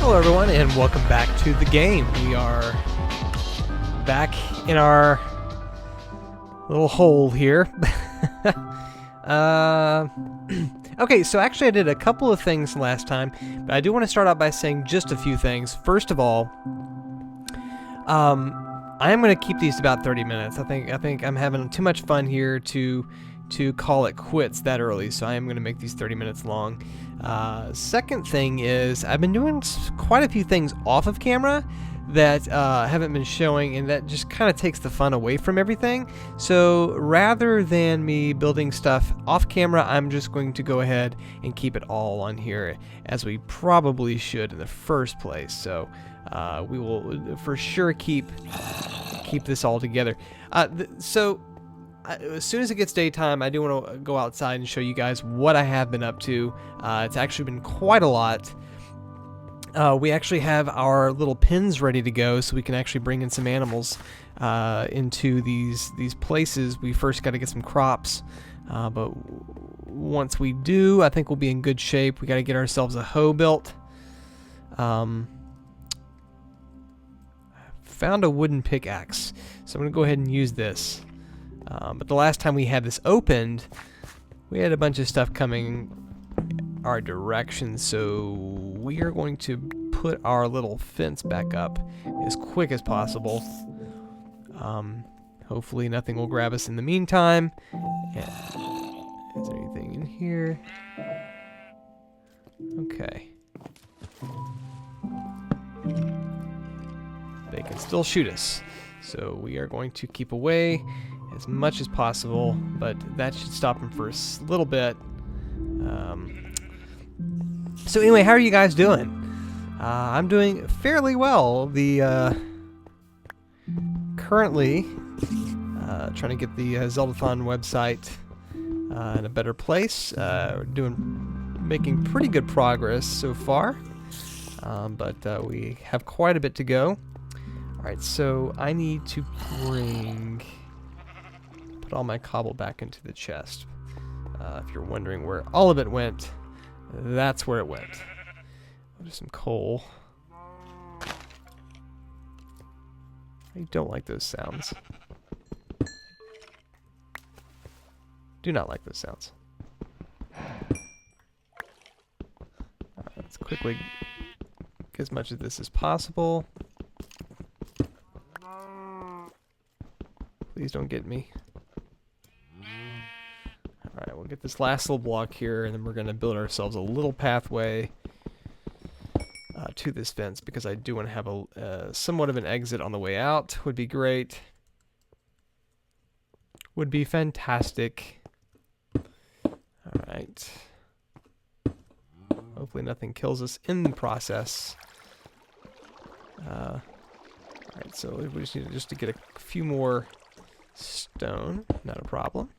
Hello everyone and welcome back to the game. We are back in our little hole here. Okay, so actually I did a couple of things last time, but I do want to start out by saying just a few things. First of all, I am going to keep these to about 30 minutes. I think I'm having too much fun here to call it quits that early, so I am going to make these 30 minutes long. Second thing is I've been doing quite a few things off of camera that haven't been showing, and that just kind of takes the fun away from everything. So rather than me building stuff off camera, I'm just going to go ahead and keep it all on here, as we probably should in the first place. So we will for sure keep this all together. As soon as it gets daytime, I do want to go outside and show you guys what I have been up to. It's actually been quite a lot. We actually have our little pens ready to go, so we can actually bring in some animals into these places. We first got to get some crops, but once we do, I think we'll be in good shape. We got to get ourselves a hoe built. Found a wooden pickaxe, so I'm going to go ahead and use this. But the last time we had this opened, we had a bunch of stuff coming our direction, so we are going to put our little fence back up as quick as possible. Hopefully nothing will grab us in the meantime. Yeah. Is there anything in here? Okay. They can still shoot us, so we are going to keep away as much as possible, but that should stop them for a little bit. So anyway, how are you guys doing? I'm doing fairly well. Currently trying to get the Zeldathon website in a better place. Making pretty good progress so far, but we have quite a bit to go. All right, so I need to put all my cobble back into the chest. If you're wondering where all of it went, that's where it went. There's some coal. I don't like those sounds. Do not like those sounds. Let's quickly get as much of this as possible. Please don't get me. Alright, we'll get this last little block here, and then we're going to build ourselves a little pathway to this fence, because I do want to have a somewhat of an exit on the way out. Would be great. Would be fantastic. Alright. Hopefully nothing kills us in the process. Alright, so we just need to get a few more stone. Not a problem.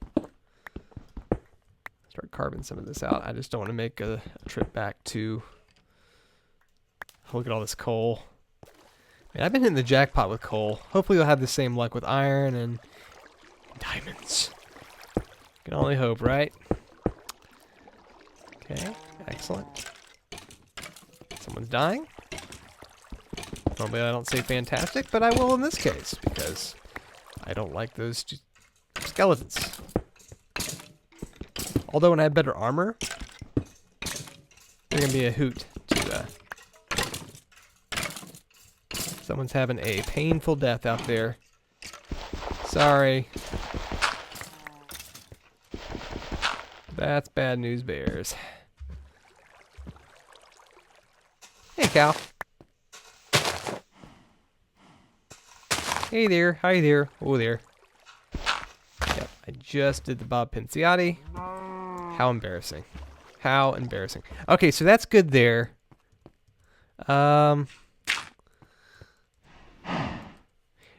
Start carving some of this out. I just don't want to make a trip back to... Look at all this coal. Man, I've been hitting the jackpot with coal. Hopefully we'll have the same luck with iron and diamonds. Can only hope, right? Okay, excellent. Someone's dying. Normally I don't say fantastic, but I will in this case, because I don't like those skeletons. Although when I have better armor, they're going to be a hoot to... Someone's having a painful death out there. Sorry. That's bad news bears. Hey, cow. Hey there. Hi there. Oh, there. Yep, I just did the Bob Pinciotti. How embarrassing. How embarrassing. Okay, so that's good there.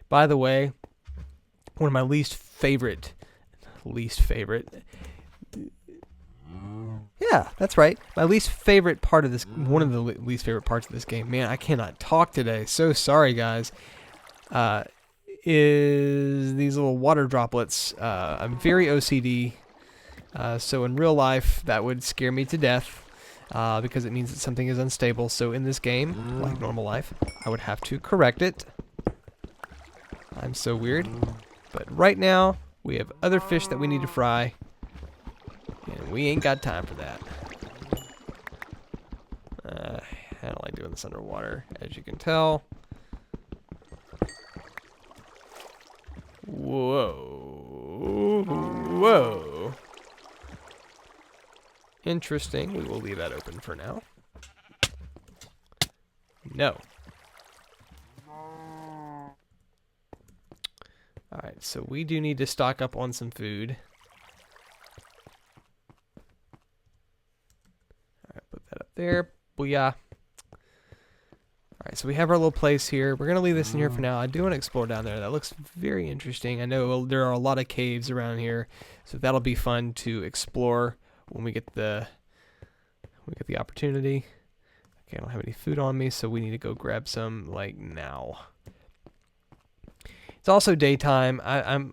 By the way, one of my least favorite. Yeah, that's right. My least favorite part of this, one of the least favorite parts of this game. Man, I cannot talk today. So sorry, guys. Is these little water droplets. I'm very OCD. So in real life, that would scare me to death. because it means that something is unstable. So in this game, like normal life, I would have to correct it. I'm so weird. But right now, we have other fish that we need to fry, and we ain't got time for that. I don't like doing this underwater, as you can tell. Whoa. Whoa. Interesting. We will leave that open for now. No. Alright, so we do need to stock up on some food. Alright, put that up there. Booyah. Alright, so we have our little place here. We're going to leave this in here for now. I do want to explore down there. That looks very interesting. I know there are a lot of caves around here, so that'll be fun to explore when we get the opportunity. Okay, I don't have any food on me, so we need to go grab some, like, now. It's also daytime. I've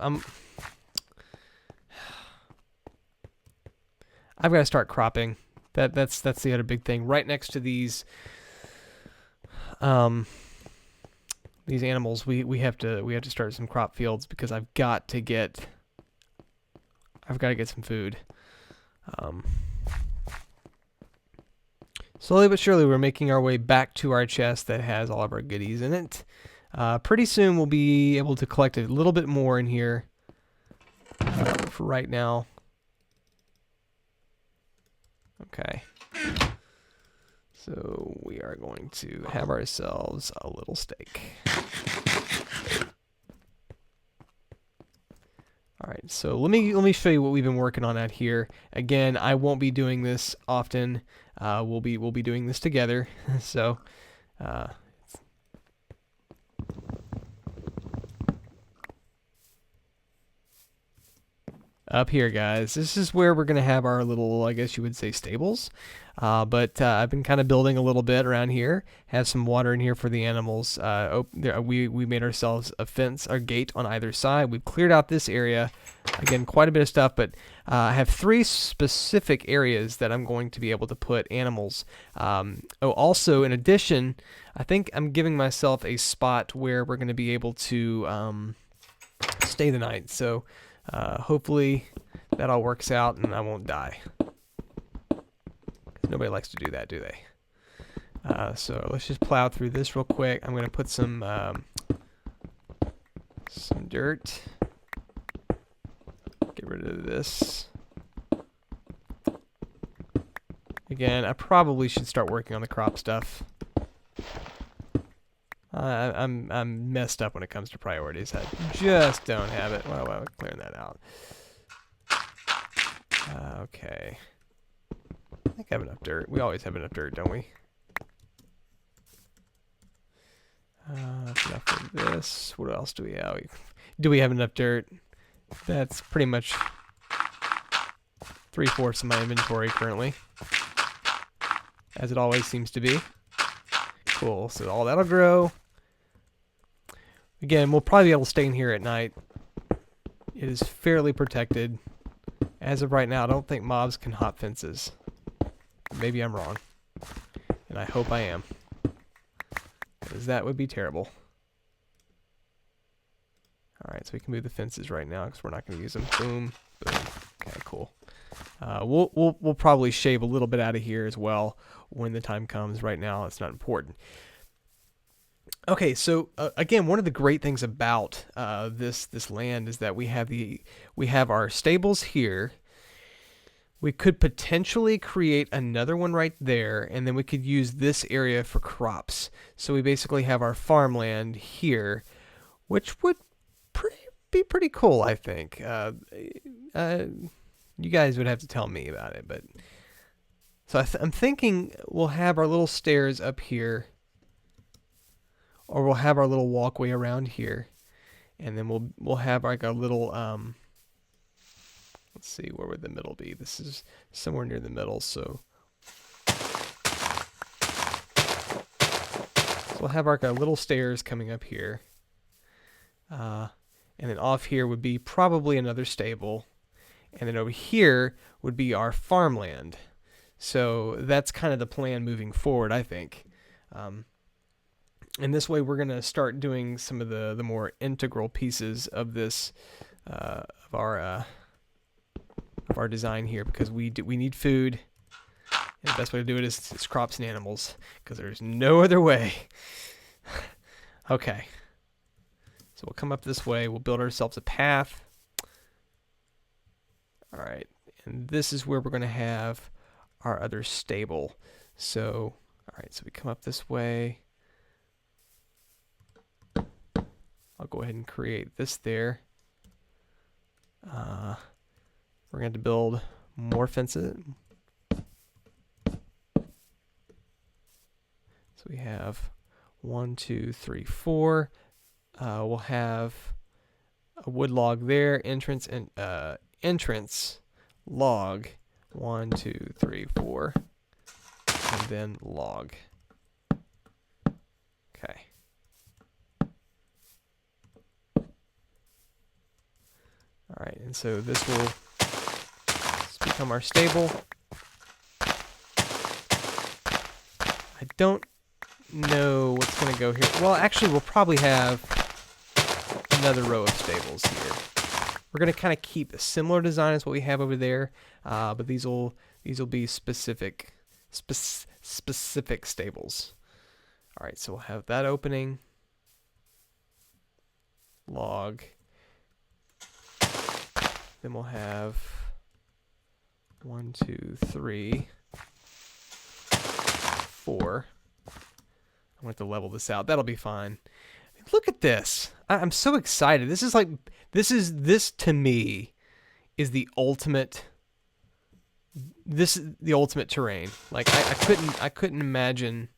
got to start cropping. That's the other big thing. Right next to these animals, we have to start some crop fields because I've got to get some food. Slowly but surely, we're making our way back to our chest that has all of our goodies in it. Pretty soon, we'll be able to collect a little bit more in here. For right now. Okay. So we are going to have ourselves a little steak. All right, so let me show you what we've been working on out here. Again, I won't be doing this often. We'll be doing this together. So, up here, guys, this is where we're gonna have our little, I guess you would say, stables. But I've been kind of building a little bit around here. Have some water in here for the animals. We made ourselves a fence, our gate on either side. We've cleared out this area. Again, quite a bit of stuff, but I have 3 specific areas that I'm going to be able to put animals. Also, in addition, I think I'm giving myself a spot where we're going to be able to stay the night. So hopefully that all works out and I won't die. Nobody likes to do that, do they? So let's just plow through this real quick. I'm going to put some dirt. Get rid of this. Again, I probably should start working on the crop stuff. I'm messed up when it comes to priorities. I just don't have it. Well, clearing that out. Okay. I think I have enough dirt. We always have enough dirt, don't we? Enough of this. What else do we have? Do we have enough dirt? That's pretty much 3/4 of my inventory currently, as it always seems to be. Cool. So all that'll grow. Again, we'll probably be able to stay in here at night. It is fairly protected. As of right now, I don't think mobs can hop fences. Maybe I'm wrong. And I hope I am. Because that would be terrible. Alright, so we can move the fences right now because we're not going to use them. Boom. Boom. Okay, cool. We'll probably shave a little bit out of here as well when the time comes. Right now, it's not important. Okay, so again, one of the great things about this land is that we have our stables here. We could potentially create another one right there, and then we could use this area for crops. So we basically have our farmland here, which would be pretty cool, I think. You guys would have to tell me about it, but so I'm thinking we'll have our little stairs up here, or we'll have our little walkway around here, and then we'll have like a little let's see, where would the middle be? This is somewhere near the middle, so we'll have our little stairs coming up here, and then off here would be probably another stable, and then over here would be our farmland. So that's kind of the plan moving forward, I think. And this way we're going to start doing some of the more integral pieces of this, of our design here, because we need food. And the best way to do it is crops and animals, because there's no other way. Okay. So we'll come up this way. We'll build ourselves a path. All right. And this is where we're going to have our other stable. So, all right. So we come up this way. I'll go ahead and create this there. We're going to have to build more fences. So we have 1, 2, 3, 4. We'll have a wood log there, entrance and entrance log 1, 2, 3, 4, and then log. Okay. All right, and so this will become our stable. I don't know what's going to go here. Well, actually, we'll probably have another row of stables here. We're going to kind of keep a similar design as what we have over there, but these will be specific stables. All right, so we'll have that opening. Log. Then we'll have 1, 2, 3, 4. I want to level this out. That'll be fine. Look at this. I'm so excited. This is to me is the ultimate. This is the ultimate terrain. Like I couldn't imagine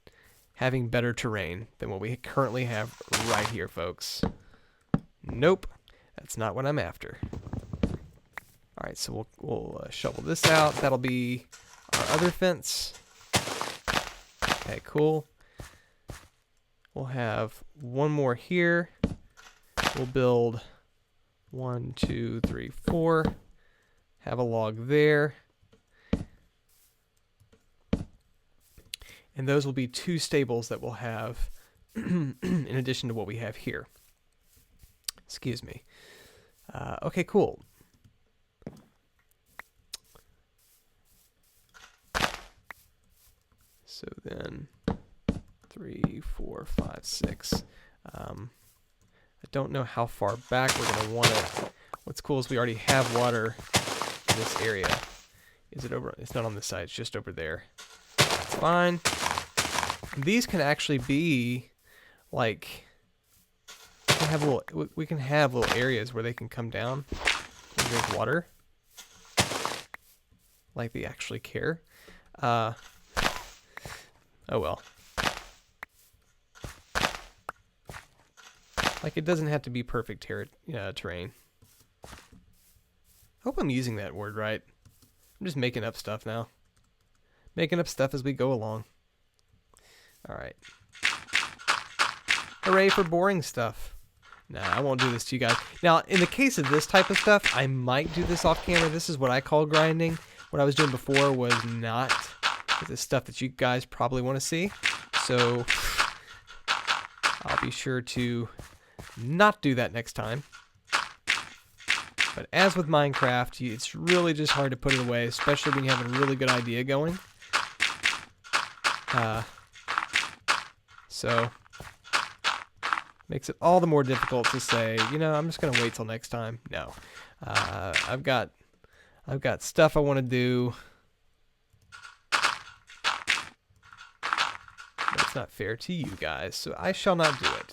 having better terrain than what we currently have right here, folks. Nope, that's not what I'm after. All right, so we'll shovel this out. That'll be our other fence. Okay, cool. We'll have one more here. We'll build 1, 2, 3, 4. Have a log there. And those will be 2 stables that we'll have in addition to what we have here. Excuse me. Okay, cool. So then 3, 4, 5, 6. I don't know how far back we're going to want it. What's cool is we already have water in this area. Is it over? It's not on this side. It's just over there. That's fine. And these can actually be like we can have little areas where they can come down and drink water. Like they actually care. Oh well. Like, it doesn't have to be perfect terrain. I hope I'm using that word right. I'm just making up stuff now. Making up stuff as we go along. Alright. Hooray for boring stuff. Nah, I won't do this to you guys. Now, in the case of this type of stuff, I might do this off camera. This is what I call grinding. What I was doing before was not the stuff that you guys probably want to see. So, I'll be sure to not do that next time. But as with Minecraft, it's really just hard to put it away, especially when you have a really good idea going. So makes it all the more difficult to say, I'm just gonna wait till next time. No, I've got stuff I want to do. But it's not fair to you guys, so I shall not do it.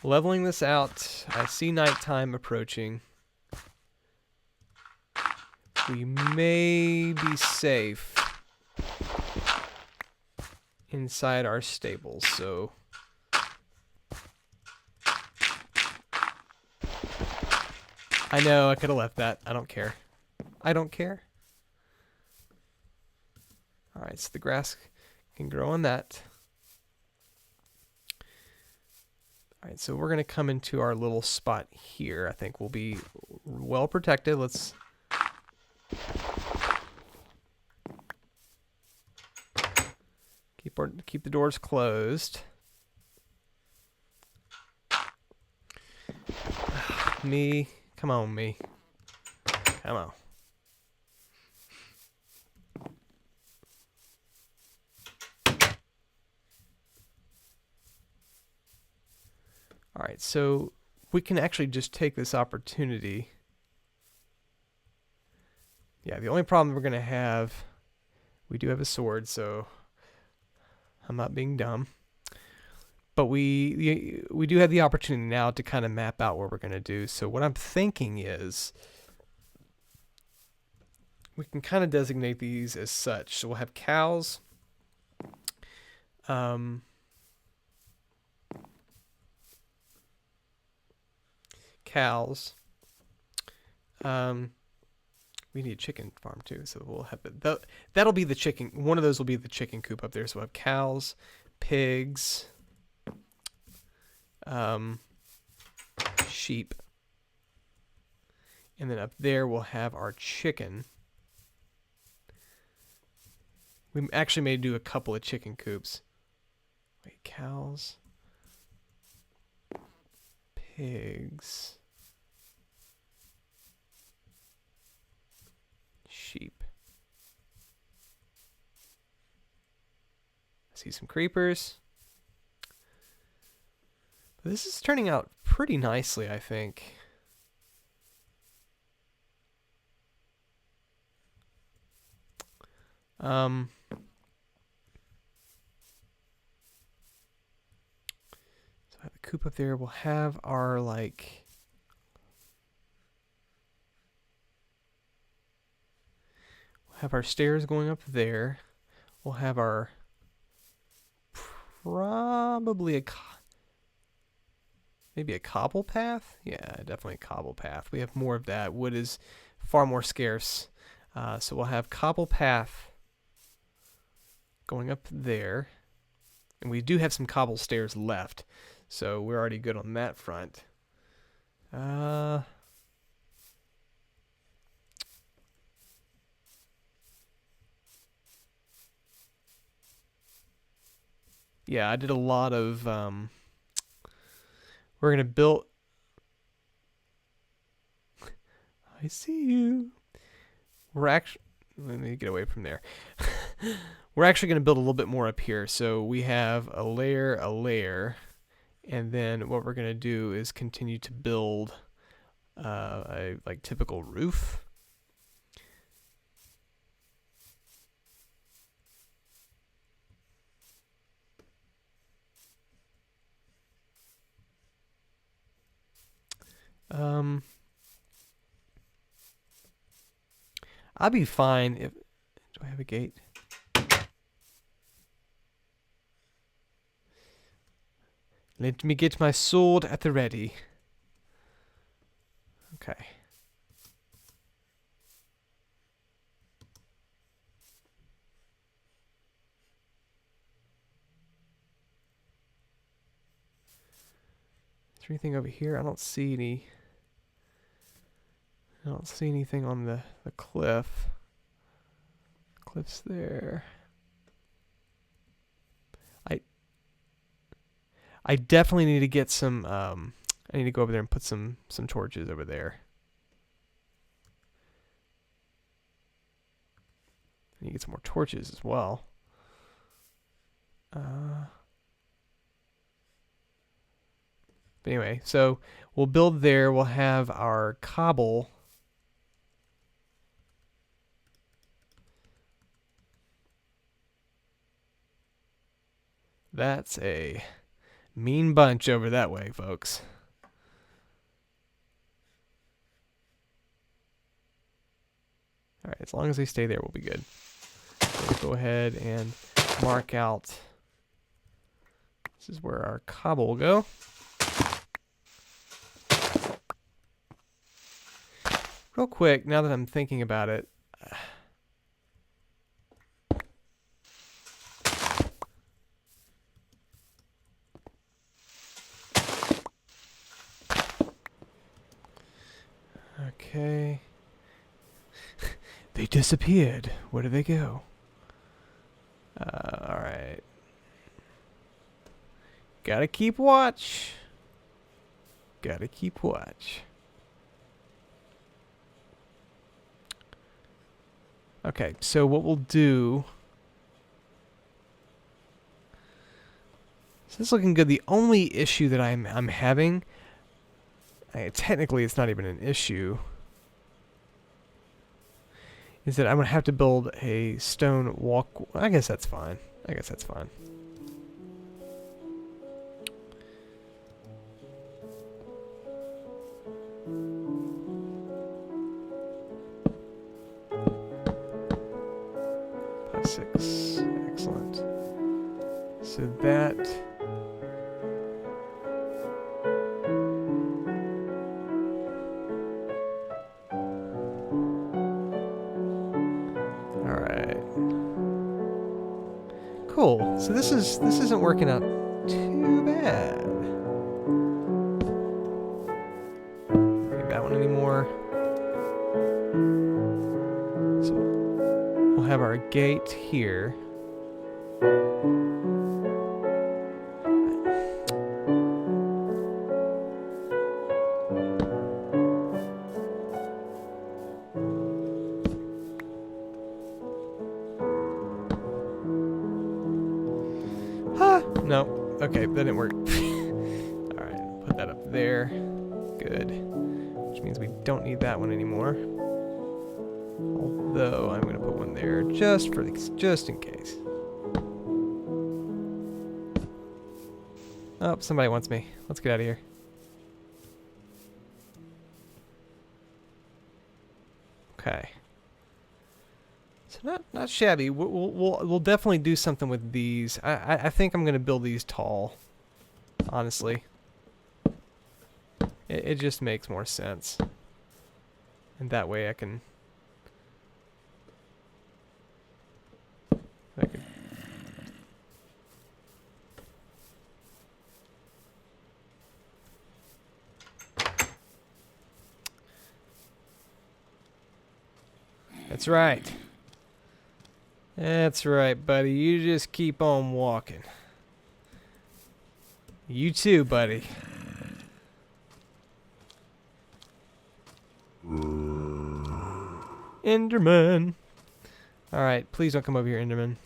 Leveling this out, I see nighttime approaching. We may be safe inside our stables, so I know I could have left that. I don't care. I don't care. Alright, so the grass Can grow on that. All right, so we're going to come into our little spot here. I think we'll be well protected. Let's keep the doors closed. Me, come on, me. Come on. All right, so we can actually just take this opportunity. Yeah, the only problem we're going to have, we do have a sword, so I'm not being dumb. But we do have the opportunity now to kind of map out what we're going to do. So what I'm thinking is we can kind of designate these as such. So we'll have cows. Cows. We need a chicken farm too, so we'll have that'll be the chicken. One of those will be the chicken coop up there. So we'll have cows, pigs, sheep, and then up there we'll have our chicken. We actually may do a couple of chicken coops. Wait, cows, pigs, sheep. I see some creepers. But this is turning out pretty nicely, I think. So I have the coop up there. We'll have our we'll have our stairs going up there. We'll have our probably maybe a cobble path. Yeah, definitely a cobble path. We have more of that. Wood is far more scarce, so we'll have cobble path going up there, and we do have some cobble stairs left, so we're already good on that front. Yeah, I did a lot of we're gonna build I see you. Let me get away from there. We're actually going to build a little bit more up here. So we have a layer, and then what we're going to do is continue to build a typical roof. I'll be fine if... Do I have a gate? Let me get my sword at the ready. Okay. Is there anything over here? I don't see any... I don't see anything on the cliff. Cliff's there. I definitely need to get some, I need to go over there and put some torches over there. I need to get some more torches as well. But anyway, so we'll build there. We'll have our cobble. That's a mean bunch over that way, folks. All right, as long as they stay there, we'll be good. So we'll go ahead and mark out. This is where our cobble will go. Real quick, now that I'm thinking about it, Okay. They disappeared. Where did they go? Alright. Gotta keep watch. Gotta keep watch. Okay, so what we'll do... So this is looking good. The only issue that I'm having... technically, it's not even an issue. Is that I'm going to have to build a stone walk... I guess that's fine. I guess that's fine. +6. Excellent. So that... Cool. So this isn't working out too bad. Don't need that one anymore. So we'll have our gate here. No. Okay, that didn't work. Alright, put that up there. Good. Which means we don't need that one anymore. Although, I'm going to put one there just in case. Oh, somebody wants me. Let's get out of here. Okay. So not shabby. We'll definitely do something with these. I think I'm gonna build these tall. Honestly, it just makes more sense, and that way I can. That's right. That's right, buddy. You just keep on walking. You too, buddy. Enderman. Alright, please don't come over here, Enderman.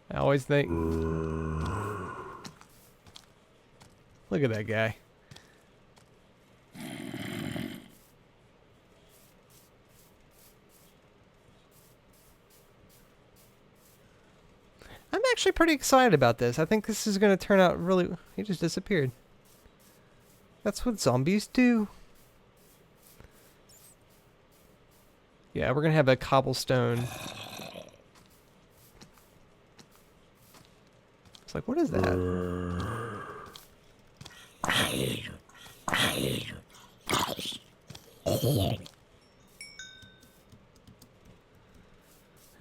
I always think... Look at that guy. I'm actually pretty excited about this. I think this is going to turn out really... He just disappeared. That's what zombies do. Yeah, we're going to have a cobblestone. It's like, what is that? I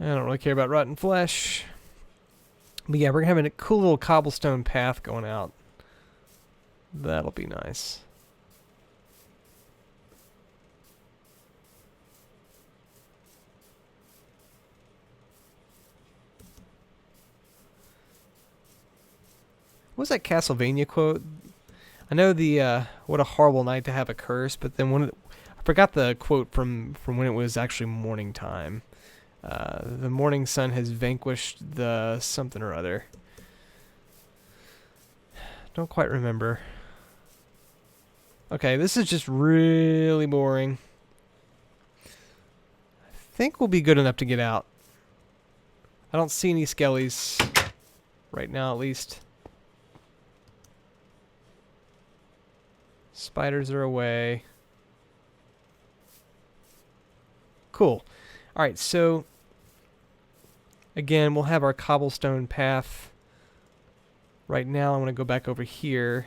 don't really care about rotten flesh. But yeah, we're having a cool little cobblestone path going out. That'll be nice. What was that Castlevania quote? I know the what a horrible night to have a curse, but then I forgot the quote from when it was actually morning time. The morning sun has vanquished the something or other. Don't quite remember. Okay, this is just really boring. I think we'll be good enough to get out. I don't see any skellies right now, at least. Spiders are away. Cool. Alright, so again, we'll have our cobblestone path. Right now, I want to go back over here.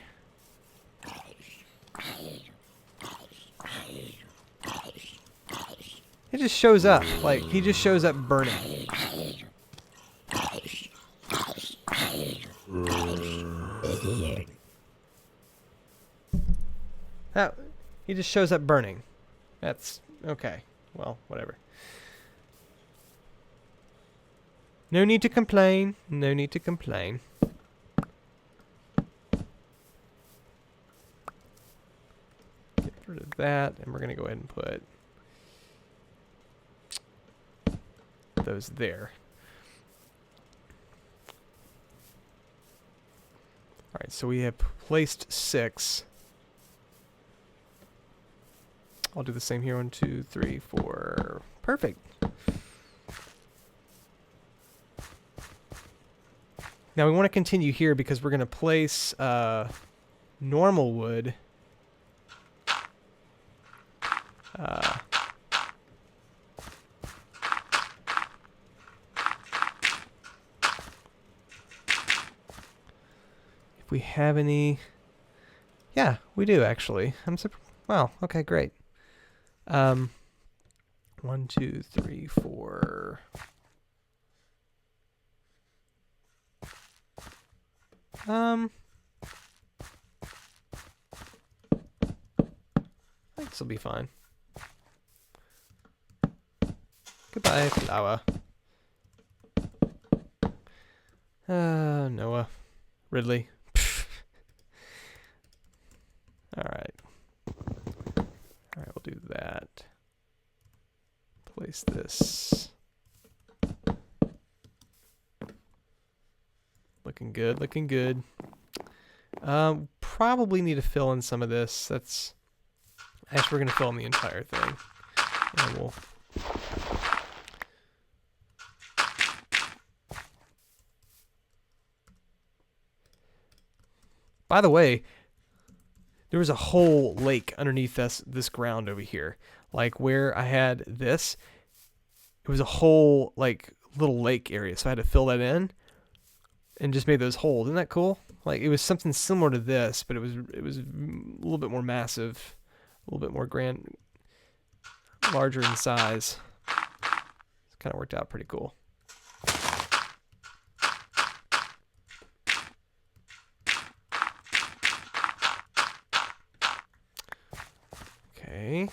It just shows up. Like, he just shows up burning. He just shows up burning. That's okay. Well, whatever. No need to complain. No need to complain. Get rid of that, and we're going to go ahead and put those there. Alright, so we have placed 6. I'll do the same here. 1, 2, 3, 4. Perfect. Now we want to continue here because we're going to place normal wood if we have any. Yeah, we do actually. Wow, okay, great. 1, 2, 3, 4. I think this will be fine. Goodbye, flower. Noah. Ridley. Alright. Alright, we'll do that. Place this. Looking good, looking good. Probably need to fill in some of this. Actually, we're going to fill in the entire thing. And we'll... By the way, there was a whole lake underneath this ground over here. Like where I had this, it was a whole like little lake area. So I had to fill that in and just made those holes. Isn't that cool? Like it was something similar to this, but it was a little bit more massive, a little bit more grand, larger in size. It's kind of worked out pretty cool. Okay.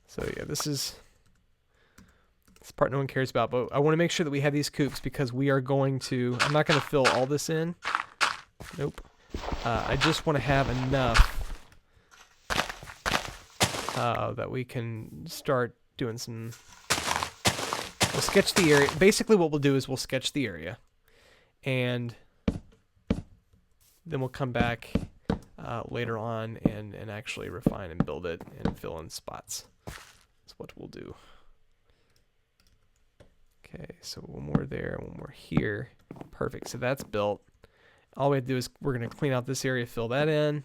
So yeah, this is part no one cares about, but I want to make sure that we have these coops because we are going to, I'm not going to fill all this in. Nope. I just want to have enough that we can start doing some, we'll sketch the area. Basically what we'll do is we'll sketch the area and then we'll come back later on and actually refine and build it and fill in spots. That's what we'll do. Okay, so one more there, one more here. Perfect, so that's built. All we have to do is we're going to clean out this area, fill that in.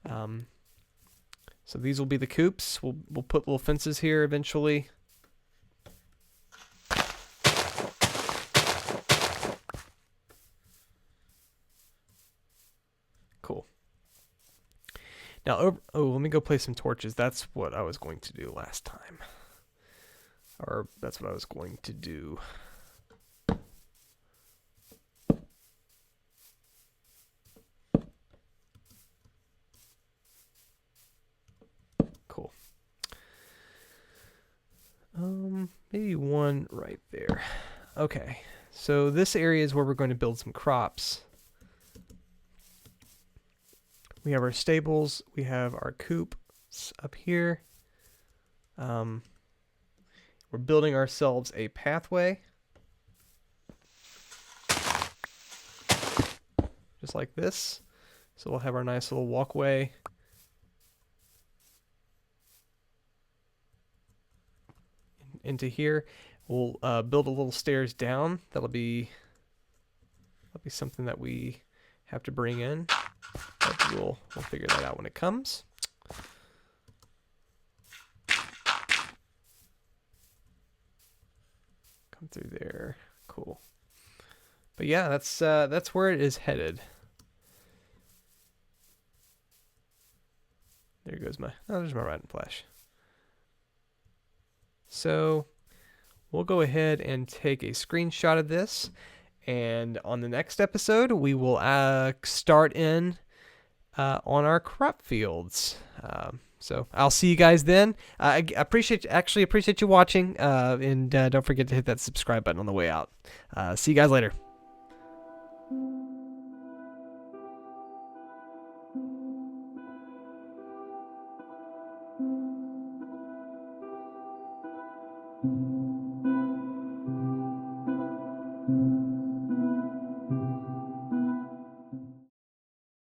So these will be the coops. We'll put little fences here eventually. Cool. Now, let me go place some torches. That's what I was going to do last time. Or that's what I was going to do. Cool. Maybe one right there. Okay, so this area is where we're going to build some crops. We have our stables, we have our coops up here. We're building ourselves a pathway. Just like this. So we'll have our nice little walkway. Into here. We'll build a little stairs down. That'll be something that we have to bring in. But we'll figure that out when it comes. Come through there. Cool. But yeah, that's where it is headed. There goes my, oh, there's my riding flash. So we'll go ahead and take a screenshot of this. And on the next episode, we will start in on our crop fields. So I'll see you guys then. I appreciate you watching, and don't forget to hit that subscribe button on the way out. See you guys later.